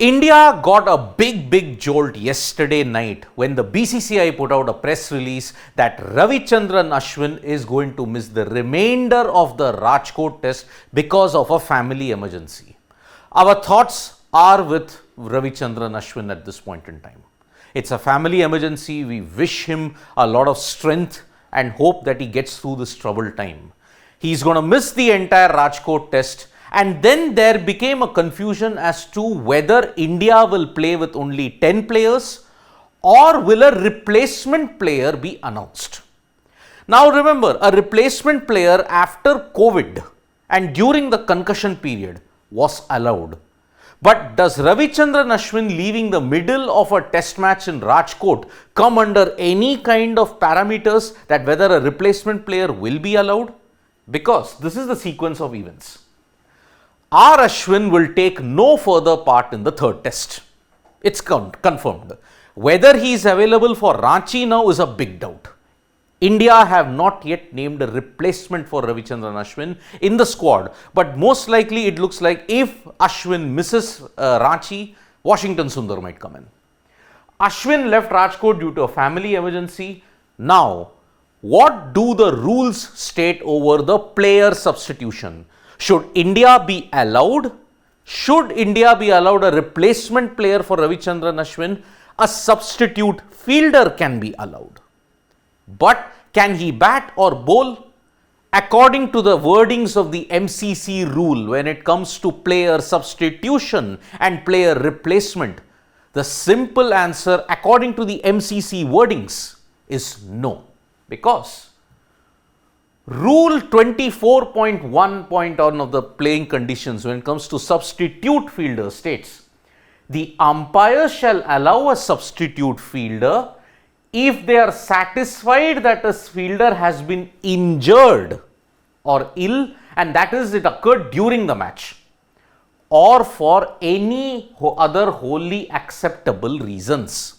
India got a big jolt yesterday night when the BCCI put out a press release that Ravichandran Ashwin is going to miss the remainder of the Rajkot test because of a family emergency. Our thoughts are with Ravichandran Ashwin at this point in time. It's a family emergency. We wish him a lot of strength and hope that he gets through this troubled time. He's going to miss the entire Rajkot test. And then there became a confusion as to whether India will play with only 10 players or will a replacement player be announced. Now remember, a replacement player after COVID and during the concussion period was allowed. But does Ravichandran Ashwin leaving the middle of a test match in Rajkot come under any kind of parameters that whether a replacement player will be allowed? Because this is the sequence of events. R Ashwin will take no further part in the third test. It's confirmed. Whether he is available for Ranchi now is a big doubt. India have not yet named a replacement for Ravichandran Ashwin in the squad, but most likely it looks like if Ashwin misses Ranchi, Washington Sundar might come in. Ashwin left Rajkot due to a family emergency. Now, what do the rules state over the player substitution? Should India be allowed? Should India be allowed a replacement player for Ravichandran Ashwin? A substitute fielder can be allowed. But can he bat or bowl? According to the wordings of the MCC rule when it comes to player substitution and player replacement, the simple answer according to the MCC wordings is no. Because Rule 24.1.1 of the playing conditions when it comes to substitute fielder states, the umpire shall allow a substitute fielder if they are satisfied that a fielder has been injured or ill and that is it occurred during the match or for any other wholly acceptable reasons.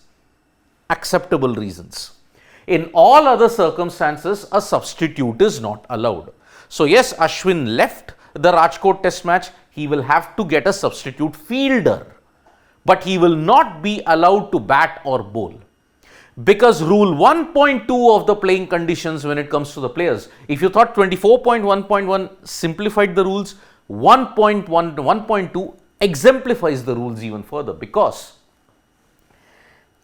In all other circumstances, a substitute is not allowed. So yes, Ashwin left the Rajkot test match. He will have to get a substitute fielder, but he will not be allowed to bat or bowl. Because rule 1.2 of the playing conditions when it comes to the players, if you thought 24.1.1 simplified the rules, 1.2 exemplifies the rules even further, because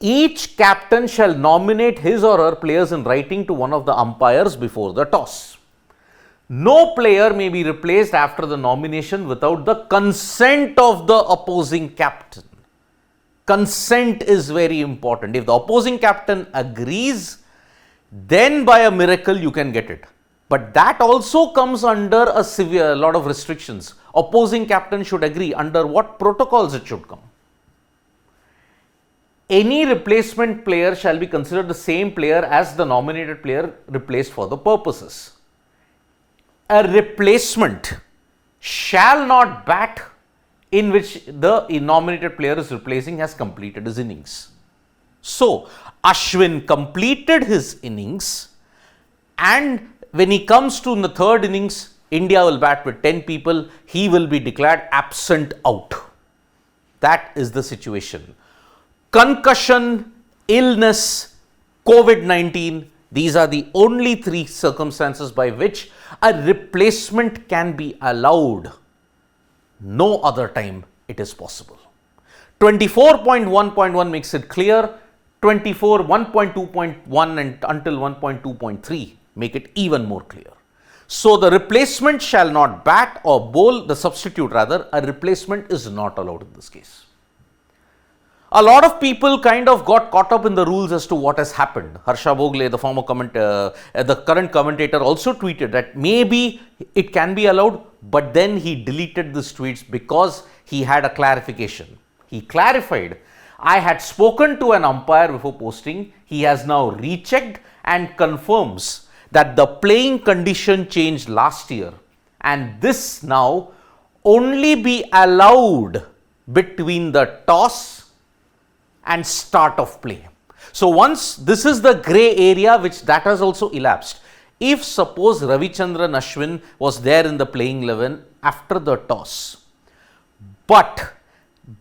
each captain shall nominate his or her players in writing to one of the umpires before the toss. No player may be replaced after the nomination without the consent of the opposing captain. Consent is very important. If the opposing captain agrees, then by a miracle you can get it. But that also comes under a lot of restrictions. Opposing captain should agree under what protocols it should come. Any replacement player shall be considered the same player as the nominated player replaced for the purposes. A replacement shall not bat in which the nominated player is replacing has completed his innings. So, Ashwin completed his innings, and when he comes to the third innings, India will bat with 10 people. He will be declared absent out. That is the situation. Concussion, illness, COVID-19, these are the only three circumstances by which a replacement can be allowed. No other time it is possible. 24.1.1 makes it clear. 1.2.1 and until 1.2.3 make it even more clear. So the replacement shall not bat or bowl, the substitute rather, a replacement is not allowed in this case. A lot of people kind of got caught up in the rules as to what has happened. Harsha Bogle, the the current commentator, also tweeted that maybe it can be allowed, but then he deleted these tweets because he had a clarification. He clarified, I had spoken to an umpire before posting. He has now rechecked and confirms that the playing condition changed last year and this now only be allowed between the toss and start of play. So once this is the grey area which that has also elapsed. If suppose Ravichandran Ashwin was there in the playing 11 after the toss, but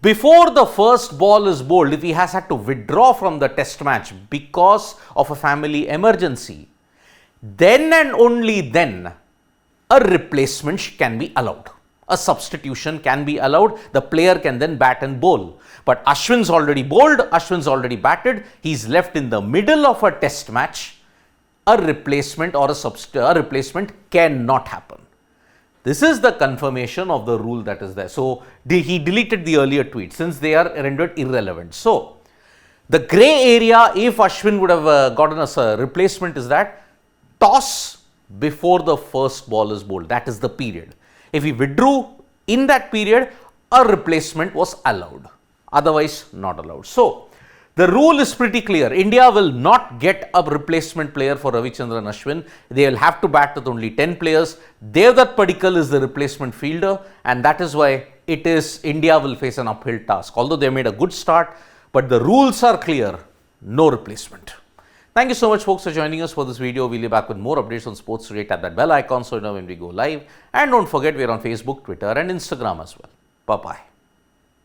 before the first ball is bowled, if he has had to withdraw from the test match because of a family emergency, then and only then a replacement can be allowed. A substitution can be allowed. The player can then bat and bowl. But Ashwin's already bowled, Ashwin's already batted. He's left in the middle of a test match. A replacement or a replacement cannot happen. This is the confirmation of the rule that is there. So he deleted the earlier tweet since they are rendered irrelevant. So the grey area, if Ashwin would have gotten a replacement, is that toss before the first ball is bowled. That is the period. If he withdrew in that period, a replacement was allowed. Otherwise, not allowed. So the rule is pretty clear. India will not get a replacement player for Ravichandran Ashwin. They will have to bat with only 10 players. Devdutt Padikkal is the replacement fielder, and that is why India will face an uphill task. Although they made a good start, but the rules are clear. No replacement. Thank you so much, folks, for joining us for this video. We'll be back with more updates on sports today. Tap that bell icon so you know when we go live. And don't forget, we're on Facebook, Twitter, and Instagram as well. Bye-bye.